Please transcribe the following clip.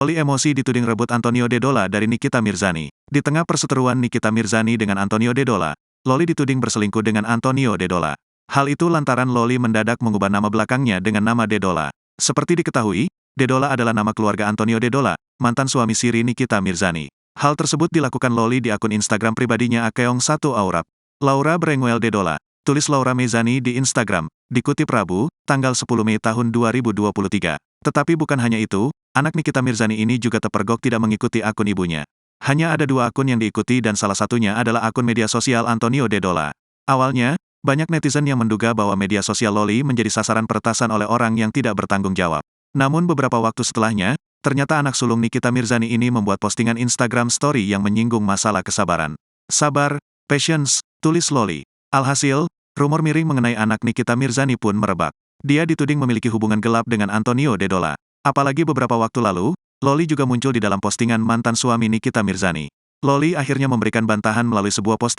Loli emosi dituding rebut Antonio De Dola dari Nikita Mirzani. Di tengah perseteruan Nikita Mirzani dengan Antonio De Dola, Loli dituding berselingkuh dengan Antonio De Dola. Hal itu lantaran Loli mendadak mengubah nama belakangnya dengan nama De Dola. Seperti diketahui, De Dola adalah nama keluarga Antonio De Dola, mantan suami siri Nikita Mirzani. Hal tersebut dilakukan Loli di akun Instagram pribadinya @keong1aurab. Laura Berenguel De Dola, tulis Laura Mezani di Instagram, dikutip Rabu, tanggal 10 Mei tahun 2023. Tetapi bukan hanya itu, anak Nikita Mirzani ini juga terpergok tidak mengikuti akun ibunya. Hanya ada 2 akun yang diikuti dan salah satunya adalah akun media sosial Antonio De Dola. Awalnya, banyak netizen yang menduga bahwa media sosial Loli menjadi sasaran peretasan oleh orang yang tidak bertanggung jawab. Namun beberapa waktu setelahnya, ternyata anak sulung Nikita Mirzani ini membuat postingan Instagram story yang menyinggung masalah kesabaran. Sabar, patience, tulis Loli. Alhasil, rumor miring mengenai anak Nikita Mirzani pun merebak. Dia dituding memiliki hubungan gelap dengan Antonio De Dola. Apalagi beberapa waktu lalu, Loli juga muncul di dalam postingan mantan suami Nikita Mirzani. Loli akhirnya memberikan bantahan melalui sebuah postingan